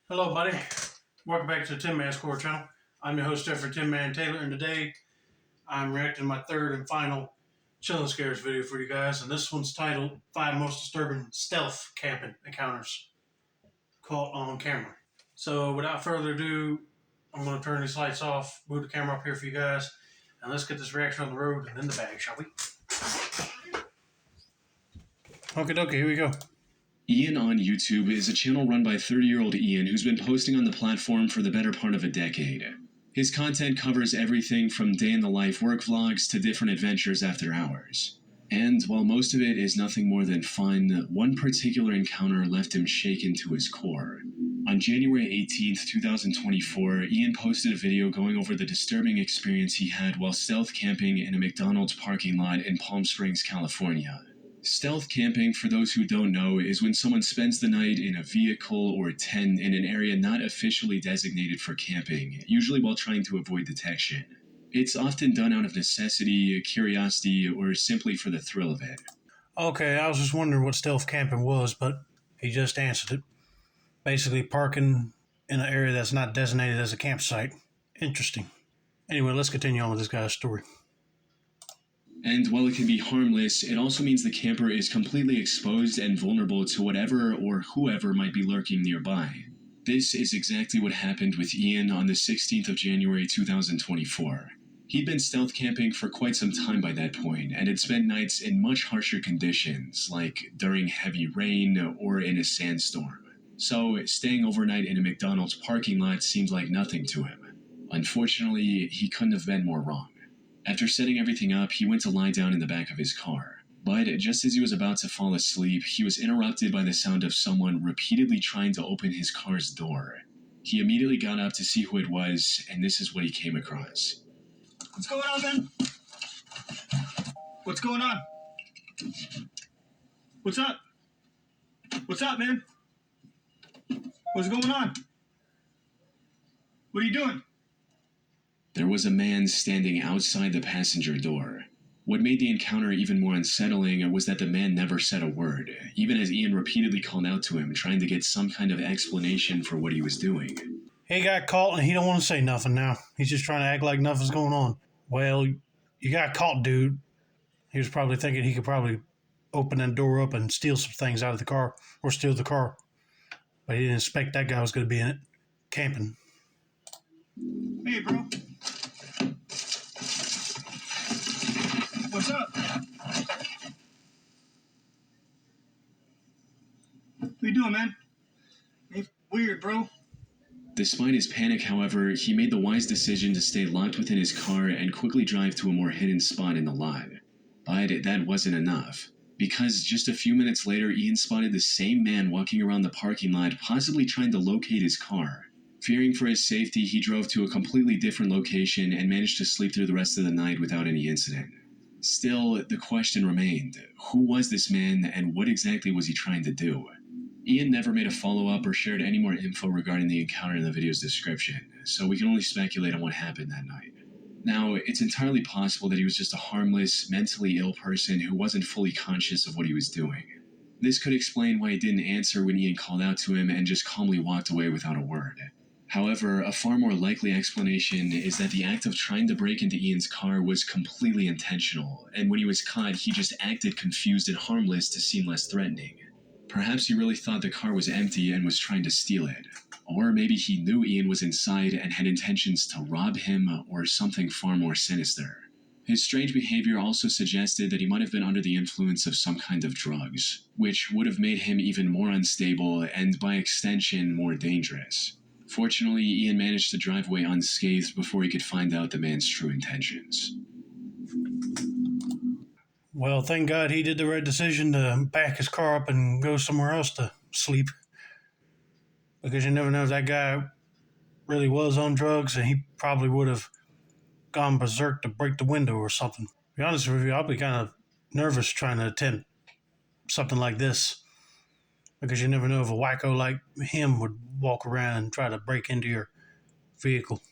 Hello, buddy. Welcome back to the Tin Man Score channel. I'm your host, Jeffrey Tin Man Taylor, and today I'm reacting to my third and final Chilling Scares video for you guys, and this one's titled 5 Most Disturbing Stealth Camping Encounters Caught on Camera. So, without further ado, I'm going to turn these lights off, move the camera up here for you guys, and let's get this reaction on the road and in the bag, shall we? Okie dokie, here we go. Ian on YouTube is a channel run by 30-year-old Ian who's been posting on the platform for the better part of a decade. His content covers everything from day-in-the-life work vlogs to different adventures after hours. And while most of it is nothing more than fun, one particular encounter left him shaken to his core. On January 18th, 2024, Ian posted a video going over the disturbing experience he had while stealth camping in a McDonald's parking lot in Palm Springs, California. Stealth camping, for those who don't know, is when someone spends the night in a vehicle or tent in an area not officially designated for camping, usually while trying to avoid detection. It's often done out of necessity, curiosity, or simply for the thrill of it. Okay, I was just wondering what stealth camping was, but he just answered it. Basically parking in an area that's not designated as a campsite. Interesting. Anyway, let's continue on with this guy's story. And while it can be harmless, it also means the camper is completely exposed and vulnerable to whatever or whoever might be lurking nearby. This is exactly what happened with Ian on the 16th of January 2024. He'd been stealth camping for quite some time by that point, and had spent nights in much harsher conditions, like during heavy rain or in a sandstorm. So, staying overnight in a McDonald's parking lot seemed like nothing to him. Unfortunately, he couldn't have been more wrong. After setting everything up, he went to lie down in the back of his car. But just as he was about to fall asleep, he was interrupted by the sound of someone repeatedly trying to open his car's door. He immediately got up to see who it was, and this is what he came across. What's going on, man? What's going on? What's up? What's up, man? What's going on? What are you doing? There was a man standing outside the passenger door. What made the encounter even more unsettling was that the man never said a word, even as Ian repeatedly called out to him, trying to get some kind of explanation for what he was doing. He got caught and he don't want to say nothing now. He's just trying to act like nothing's going on. Well, you got caught, dude. He was probably thinking he could probably open that door up and steal some things out of the car or steal the car. But he didn't expect that guy was going to be in it, camping. Hey, bro. What's up? What you doing, man? It's weird, bro. Despite his panic, however, he made the wise decision to stay locked within his car and quickly drive to a more hidden spot in the lot. But that wasn't enough, because just a few minutes later, Ian spotted the same man walking around the parking lot, possibly trying to locate his car. Fearing for his safety, he drove to a completely different location and managed to sleep through the rest of the night without any incident. Still, the question remained, who was this man and what exactly was he trying to do? Ian never made a follow-up or shared any more info regarding the encounter in the video's description, so we can only speculate on what happened that night. Now, it's entirely possible that he was just a harmless, mentally ill person who wasn't fully conscious of what he was doing. This could explain why he didn't answer when Ian called out to him and just calmly walked away without a word. However, a far more likely explanation is that the act of trying to break into Ian's car was completely intentional, and when he was caught, he just acted confused and harmless to seem less threatening. Perhaps he really thought the car was empty and was trying to steal it. Or maybe he knew Ian was inside and had intentions to rob him, or something far more sinister. His strange behavior also suggested that he might have been under the influence of some kind of drugs, which would have made him even more unstable and, by extension, more dangerous. Fortunately, Ian managed to drive away unscathed before he could find out the man's true intentions. Well, thank God he did the right decision to back his car up and go somewhere else to sleep. Because you never know if that guy really was on drugs and he probably would have gone berserk to break the window or something. To be honest with you, I'll be kind of nervous trying to attempt something like this. Because you never know if a wacko like him would walk around and try to break into your vehicle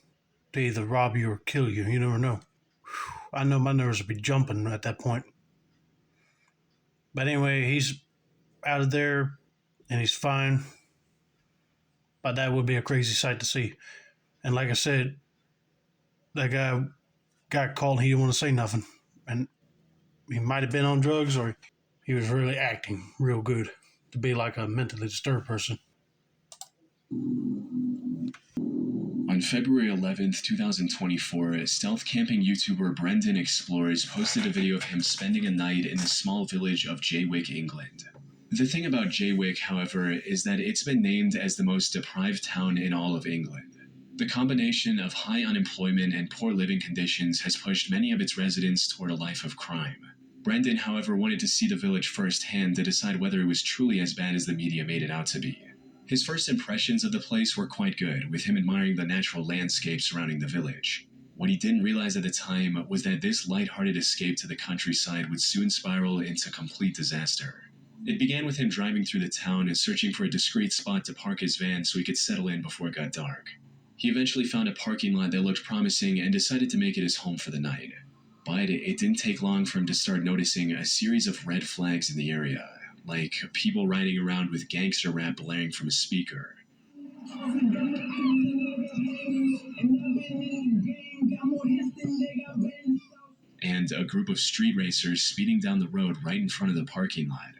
to either rob you or kill you. You never know. I know my nerves would be jumping at that point. But anyway, he's out of there and he's fine. But that would be a crazy sight to see. And like I said, that guy got called. He didn't want to say nothing. And he might have been on drugs, or he was really acting real good to be like a mentally disturbed person. On February 11th, 2024, stealth camping YouTuber Brendan Explores posted a video of him spending a night in the small village of Jaywick, England. The thing about Jaywick, however, is that it's been named as the most deprived town in all of England. The combination of high unemployment and poor living conditions has pushed many of its residents toward a life of crime. Brendan, however, wanted to see the village firsthand to decide whether it was truly as bad as the media made it out to be. His first impressions of the place were quite good, with him admiring the natural landscape surrounding the village. What he didn't realize at the time was that this lighthearted escape to the countryside would soon spiral into complete disaster. It began with him driving through the town and searching for a discreet spot to park his van so he could settle in before it got dark. He eventually found a parking lot that looked promising and decided to make it his home for the night. But it didn't take long for him to start noticing a series of red flags in the area, like people riding around with gangster rap blaring from a speaker. And a group of street racers speeding down the road right in front of the parking lot.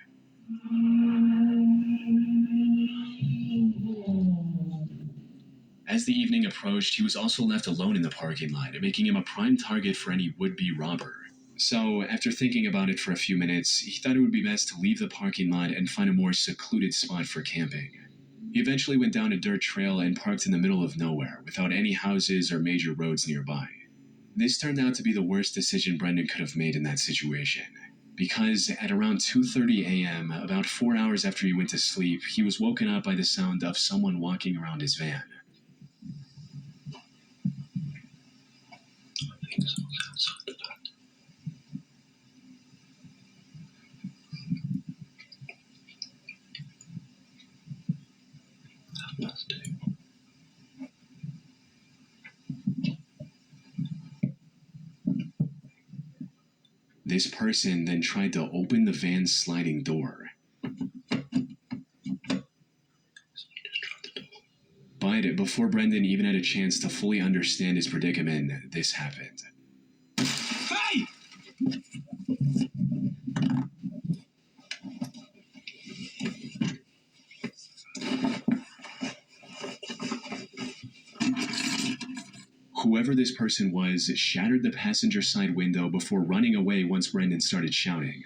As the evening approached, he was also left alone in the parking lot, making him a prime target for any would-be robber. So, after thinking about it for a few minutes, he thought it would be best to leave the parking lot and find a more secluded spot for camping. He eventually went down a dirt trail and parked in the middle of nowhere, without any houses or major roads nearby. This turned out to be the worst decision Brendan could have made in that situation, because at around 2:30 a.m., about 4 hours after he went to sleep, he was woken up by the sound of someone walking around his van. This person then tried to open the van's sliding door. But before Brendan even had a chance to fully understand his predicament, this happened. Hey! Whoever this person was shattered the passenger side window before running away once Brendan started shouting.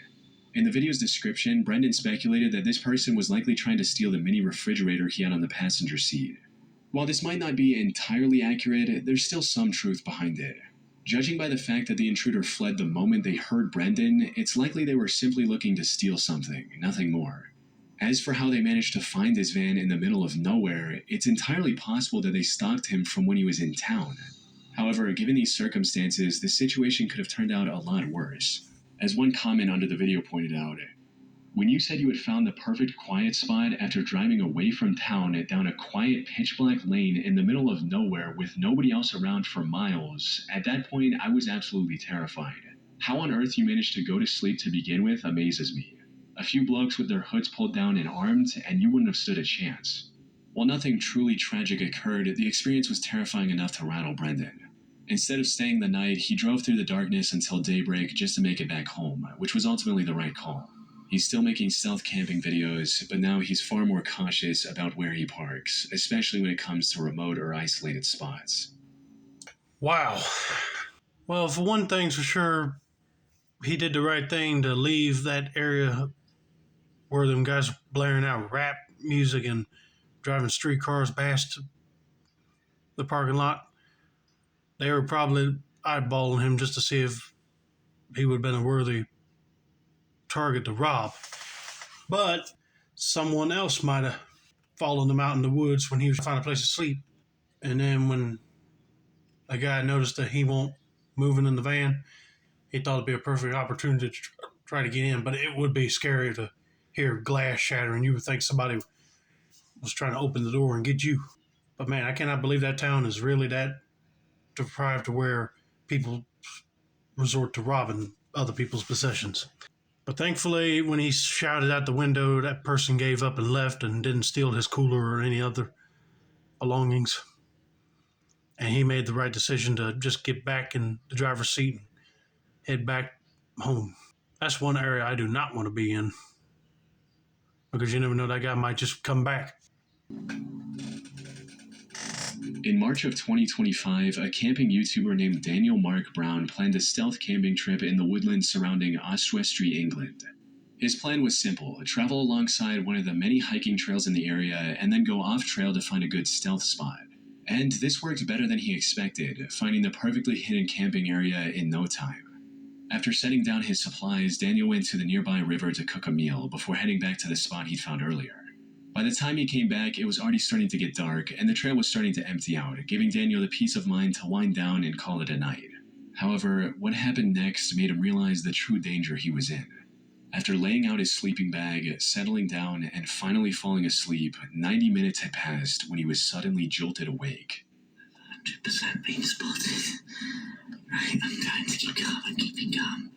In the video's description, Brendan speculated that this person was likely trying to steal the mini refrigerator he had on the passenger seat. While this might not be entirely accurate, there's still some truth behind it. Judging by the fact that the intruder fled the moment they heard Brendan, it's likely they were simply looking to steal something, nothing more. As for how they managed to find his van in the middle of nowhere, it's entirely possible that they stalked him from when he was in town. However, given these circumstances, the situation could have turned out a lot worse. As one comment under the video pointed out, when you said you had found the perfect quiet spot after driving away from town down a quiet pitch-black lane in the middle of nowhere with nobody else around for miles, at that point I was absolutely terrified. How on earth you managed to go to sleep to begin with amazes me. A few blokes with their hoods pulled down and armed, and you wouldn't have stood a chance. While nothing truly tragic occurred, the experience was terrifying enough to rattle Brendan. Instead of staying the night, he drove through the darkness until daybreak just to make it back home, which was ultimately the right call. He's still making stealth camping videos, but now he's far more cautious about where he parks, especially when it comes to remote or isolated spots. Wow. Well, for one thing's for sure, he did the right thing to leave that area where them guys blaring out rap music and driving streetcars past the parking lot. They were probably eyeballing him just to see if he would have been a worthy target to rob. But someone else might have followed him out in the woods when he was trying to find a place to sleep. And then when a guy noticed that he won't moving in the van, he thought it'd be a perfect opportunity to try to get in. But it would be scary to hear glass shattering. You would think somebody was trying to open the door and get you. But man, I cannot believe that town is really that deprived to where people resort to robbing other people's possessions. But thankfully, when he shouted out the window, that person gave up and left and didn't steal his cooler or any other belongings. And he made the right decision to just get back in the driver's seat and head back home. That's one area I do not want to be in, because you never know, that guy might just come back. In March of 2025, a camping YouTuber named Daniel Mark Brown planned a stealth camping trip in the woodlands surrounding Oswestry, England. His plan was simple: travel alongside one of the many hiking trails in the area and then go off trail to find a good stealth spot. And this worked better than he expected, finding the perfectly hidden camping area in no time. After setting down his supplies, Daniel went to the nearby river to cook a meal before heading back to the spot he'd found earlier. By the time he came back, it was already starting to get dark, and the trail was starting to empty out, giving Daniel the peace of mind to wind down and call it a night. However, what happened next made him realize the true danger he was in. After laying out his sleeping bag, settling down, and finally falling asleep, 90 minutes had passed when he was suddenly jolted awake. 100% being spotted. Right, I'm trying to keep calm and keeping calm.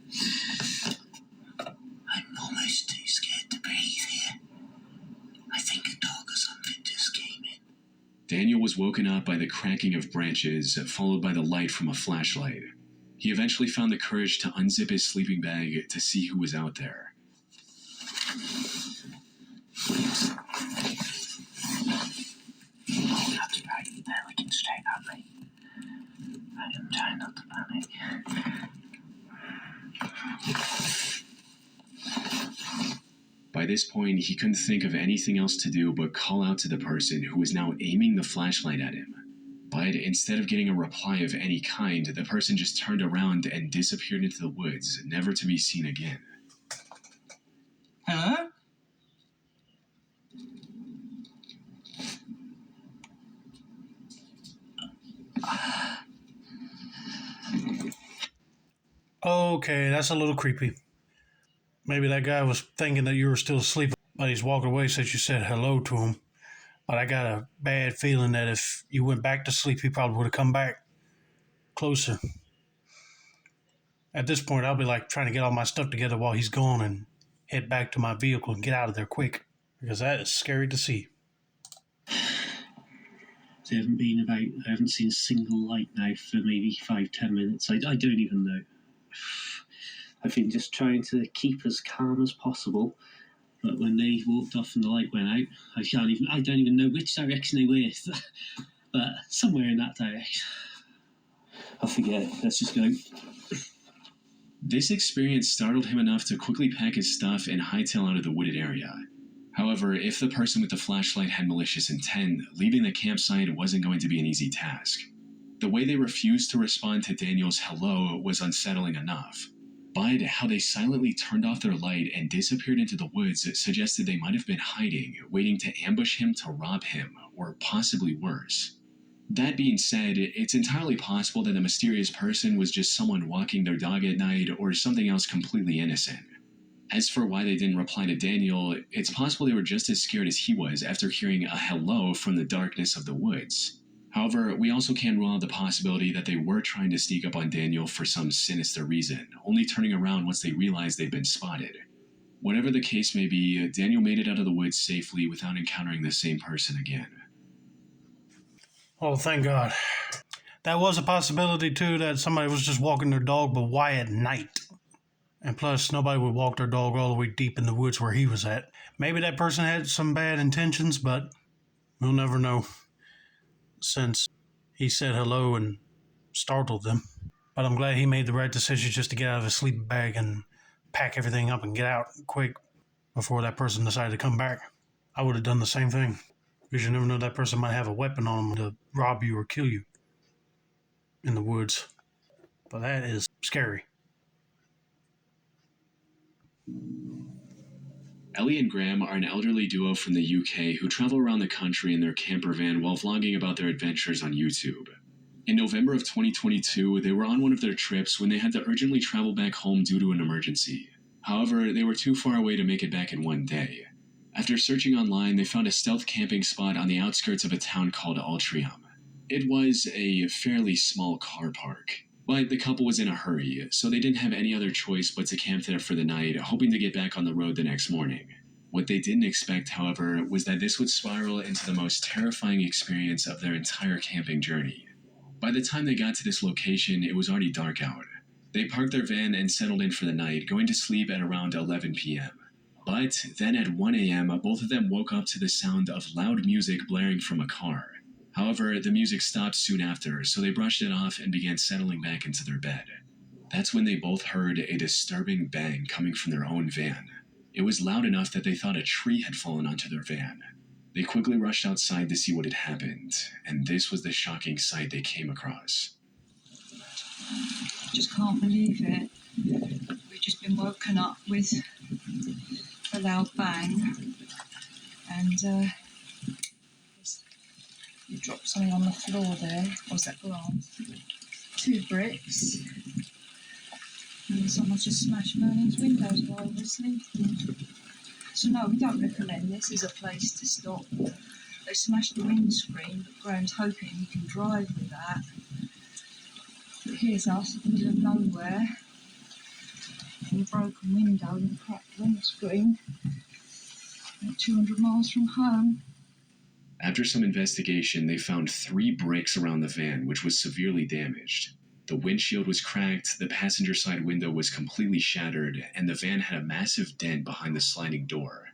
I'm almost too scared to breathe here. I think a dog or something just came in. Daniel was woken up by the cracking of branches, followed by the light from a flashlight. He eventually found the courage to unzip his sleeping bag to see who was out there. Oh, that's right. They're looking straight at me. I am trying not to panic. By this point, he couldn't think of anything else to do but call out to the person who was now aiming the flashlight at him. But instead of getting a reply of any kind, the person just turned around and disappeared into the woods, never to be seen again. Hello? Okay, that's a little creepy. Maybe that guy was thinking that you were still asleep, but he's walking away since you said hello to him. But I got a bad feeling that if you went back to sleep, he probably would have come back closer. At this point, I'll be like trying to get all my stuff together while he's gone and head back to my vehicle and get out of there quick, because that is scary to see. I haven't seen a single light now for maybe 5-10 minutes. I don't even know. I've been just trying to keep as calm as possible, but when they walked off and the light went out, I don't even know which direction they were, but somewhere in that direction. I'll forget it. Let's just go. This experience startled him enough to quickly pack his stuff and hightail out of the wooded area. However, if the person with the flashlight had malicious intent, leaving the campsite wasn't going to be an easy task. The way they refused to respond to Daniel's hello was unsettling enough. But how they silently turned off their light and disappeared into the woods suggested they might have been hiding, waiting to ambush him to rob him, or possibly worse. That being said, it's entirely possible that the mysterious person was just someone walking their dog at night or something else completely innocent. As for why they didn't reply to Daniel, it's possible they were just as scared as he was after hearing a hello from the darkness of the woods. However, we also can't rule out the possibility that they were trying to sneak up on Daniel for some sinister reason, only turning around once they realized they'd been spotted. Whatever the case may be, Daniel made it out of the woods safely without encountering the same person again. Oh, thank God. That was a possibility, too, that somebody was just walking their dog, but why at night? And plus, nobody would walk their dog all the way deep in the woods where he was at. Maybe that person had some bad intentions, but we'll never know, since he said hello and startled them. But I'm glad he made the right decision just to get out of his sleeping bag and pack everything up and get out quick before that person decided to come back. I would have done the same thing, because you never know, that person might have a weapon on them to rob you or kill you in the woods. But that is scary. Ellie and Graham are an elderly duo from the UK who travel around the country in their camper van while vlogging about their adventures on YouTube. In November of 2022, they were on one of their trips when they had to urgently travel back home due to an emergency. However, they were too far away to make it back in one day. After searching online, they found a stealth camping spot on the outskirts of a town called Altrincham. It was a fairly small car park. But the couple was in a hurry, so they didn't have any other choice but to camp there for the night, hoping to get back on the road the next morning. What they didn't expect, however, was that this would spiral into the most terrifying experience of their entire camping journey. By the time they got to this location, it was already dark out. They parked their van and settled in for the night, going to sleep at around 11 p.m. But then at 1 a.m., both of them woke up to the sound of loud music blaring from a car. However, the music stopped soon after, so they brushed it off and began settling back into their bed. That's when they both heard a disturbing bang coming from their own van. It was loud enough that they thought a tree had fallen onto their van. They quickly rushed outside to see what had happened, and this was the shocking sight they came across. Just can't believe it. We've just been woken up with a loud bang, and you dropped something on the floor there. Was that glass? 2 bricks. And someone's just smashed Merlin's windows while we're sleeping. So no, we don't recommend this as a place to stop. They smashed the windscreen, but Graham's hoping he can drive with that. But here's us in the middle of nowhere, with a broken window and a cracked windscreen, 200 miles from home. After some investigation, they found 3 bricks around the van, which was severely damaged. The windshield was cracked, the passenger side window was completely shattered, and the van had a massive dent behind the sliding door.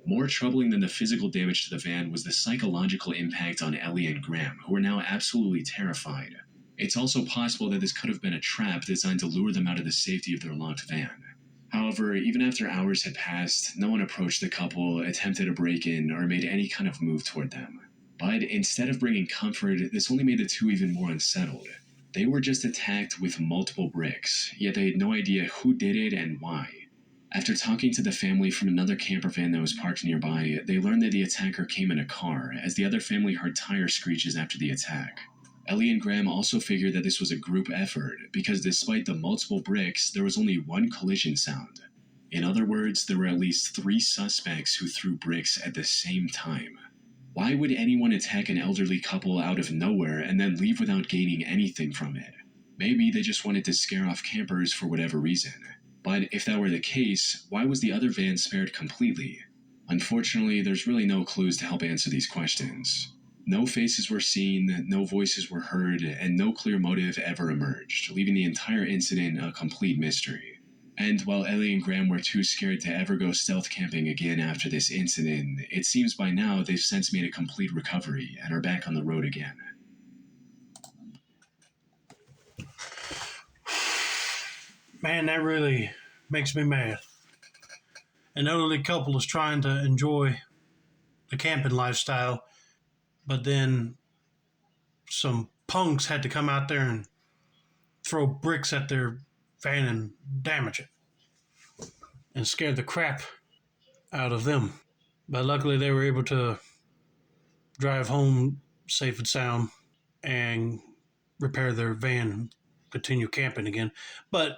More troubling than the physical damage to the van was the psychological impact on Ellie and Graham, who were now absolutely terrified. It's also possible that this could have been a trap designed to lure them out of the safety of their locked van. However, even after hours had passed, no one approached the couple, attempted a break-in, or made any kind of move toward them. But instead of bringing comfort, this only made the two even more unsettled. They were just attacked with multiple bricks, yet they had no idea who did it and why. After talking to the family from another camper van that was parked nearby, they learned that the attacker came in a car, as the other family heard tire screeches after the attack. Ellie and Graham also figured that this was a group effort, because despite the multiple bricks, there was only one collision sound. In other words, there were at least 3 suspects who threw bricks at the same time. Why would anyone attack an elderly couple out of nowhere and then leave without gaining anything from it? Maybe they just wanted to scare off campers for whatever reason. But if that were the case, why was the other van spared completely? Unfortunately, there's really no clues to help answer these questions. No faces were seen, no voices were heard, and no clear motive ever emerged, leaving the entire incident a complete mystery. And while Ellie and Graham were too scared to ever go stealth camping again after this incident, it seems by now they've since made a complete recovery and are back on the road again. Man, that really makes me mad. An elderly couple is trying to enjoy the camping lifestyle, but then some punks had to come out there and throw bricks at their van and damage it and scare the crap out of them. But luckily they were able to drive home safe and sound and repair their van and continue camping again. But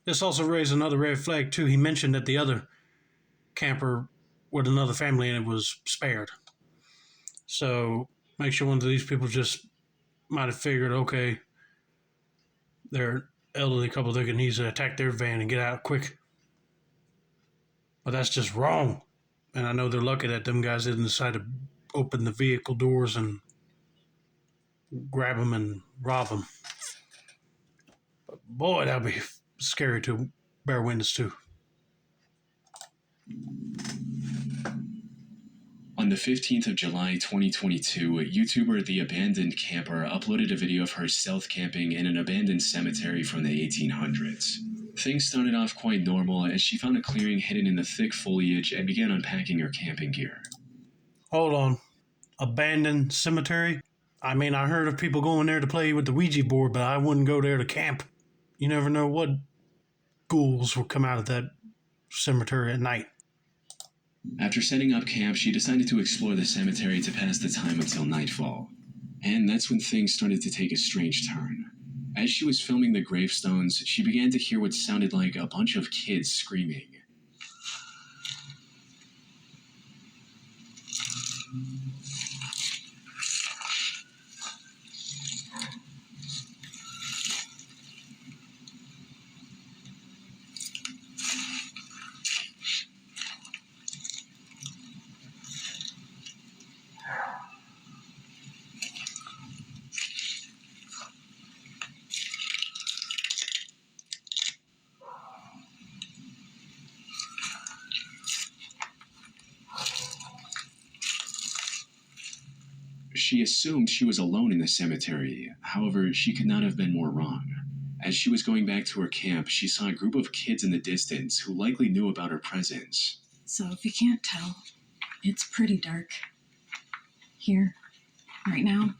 this also raised another red flag too. He mentioned that the other camper with another family in it was spared. So make sure one of these people just might have figured, okay, they're elderly couple, they can easily attack their van and get out quick. But that's just wrong. And I know they're lucky that them guys didn't decide to open the vehicle doors and grab them and rob them. But boy, that'd be scary to bear witness to. On the 15th of July 2022, YouTuber The Abandoned Camper uploaded a video of her stealth camping in an abandoned cemetery from the 1800s. Things started off quite normal as she found a clearing hidden in the thick foliage and began unpacking her camping gear. Hold on. Abandoned cemetery? I mean, I heard of people going there to play with the Ouija board, but I wouldn't go there to camp. You never know what ghouls will come out of that cemetery at night. After setting up camp, she decided to explore the cemetery to pass the time until nightfall. And that's when things started to take a strange turn. As she was filming the gravestones, she began to hear what sounded like a bunch of kids screaming. She assumed she was alone in the cemetery. However, she could not have been more wrong. As she was going back to her camp, she saw a group of kids in the distance who likely knew about her presence. So if you can't tell, it's pretty dark here right now.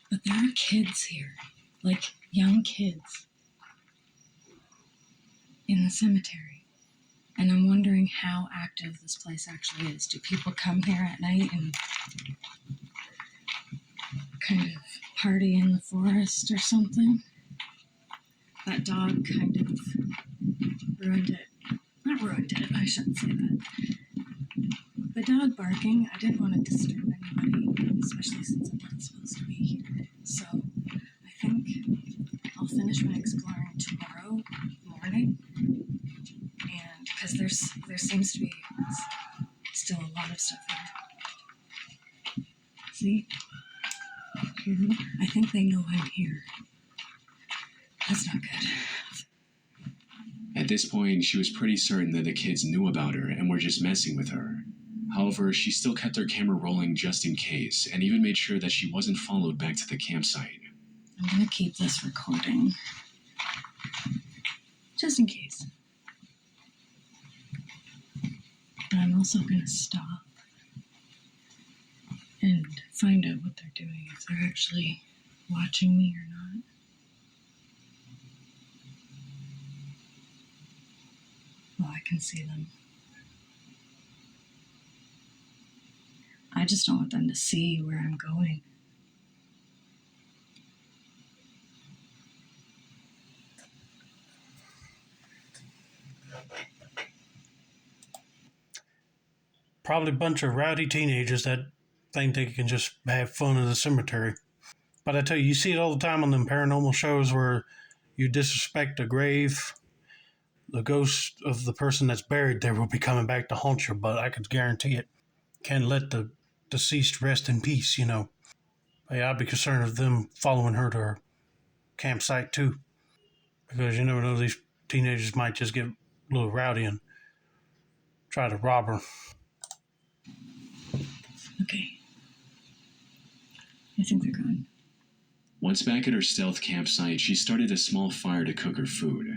But there are kids here, like young kids, in the cemetery. And I'm wondering how active this place actually is. Do people come here at night and kind of party in the forest or something? That dog kind of ruined it. Not ruined it, I shouldn't say that. The dog barking, I didn't want to disturb anybody, especially since I'm not supposed to be here. So I think I'll finish my exploring tomorrow morning. And because there seems to be still a lot of stuff here. See? Here, I think they know I'm here. That's not good. At this point, she was pretty certain that the kids knew about her and were just messing with her. However, she still kept her camera rolling just in case, and even made sure that she wasn't followed back to the campsite. I'm gonna keep this recording. Just in case. But I'm also gonna stop and find out what they're doing, if they're actually watching me or not. Well, I can see them. I just don't want them to see where I'm going. Probably a bunch of rowdy teenagers that think they can just have fun in the cemetery. But I tell you, you see it all the time on them paranormal shows where you disrespect a grave. The ghost of the person that's buried there will be coming back to haunt your butt. I could guarantee it. Can't let the deceased rest in peace, you know. But yeah, I'd be concerned of them following her to her campsite too. Because you never know, these teenagers might just get a little rowdy and try to rob her. Okay. I think they're gone. Once back at her stealth campsite, she started a small fire to cook her food.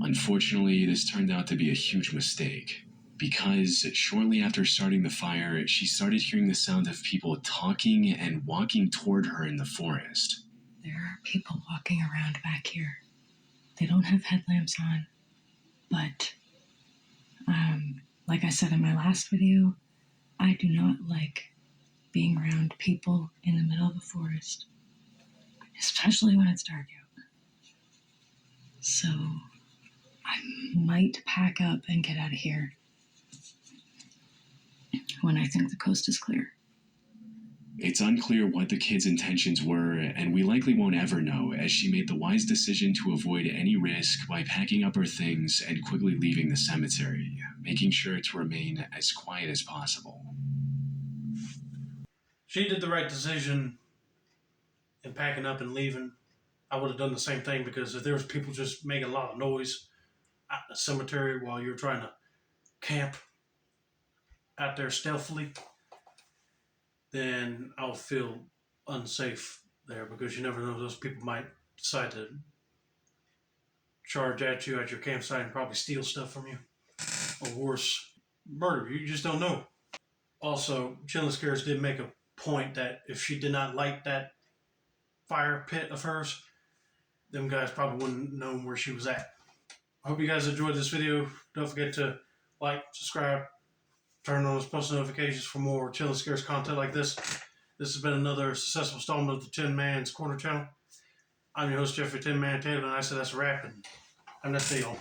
Unfortunately, this turned out to be a huge mistake, because shortly after starting the fire, she started hearing the sound of people talking and walking toward her in the forest. There are people walking around back here. They don't have headlamps on, but like I said in my last video, I do not like being around people in the middle of the forest, especially when it's dark out. So I might pack up and get out of here when I think the coast is clear. It's unclear what the kids' intentions were, and we likely won't ever know, as she made the wise decision to avoid any risk by packing up her things and quickly leaving the cemetery, making sure to remain as quiet as possible. She did the right decision in packing up and leaving. I would have done the same thing, because if there was people just making a lot of noise out in the cemetery while you're trying to camp out there stealthily, then I'll feel unsafe there, because you never know, those people might decide to charge at you at your campsite and probably steal stuff from you. Or worse, murder you. You just don't know. Also, Chilling Scares did make a point that if she did not light that fire pit of hers, them guys probably wouldn't know where she was at. I hope you guys enjoyed this video. Don't forget to like, subscribe, turn on those post notifications for more Chilling Scares content like this. This has been another successful installment of the Tin Man's Corner channel. I'm your host, Jeffrey Tin Man Taylor, and I said that's a wrap, and I'm that day on.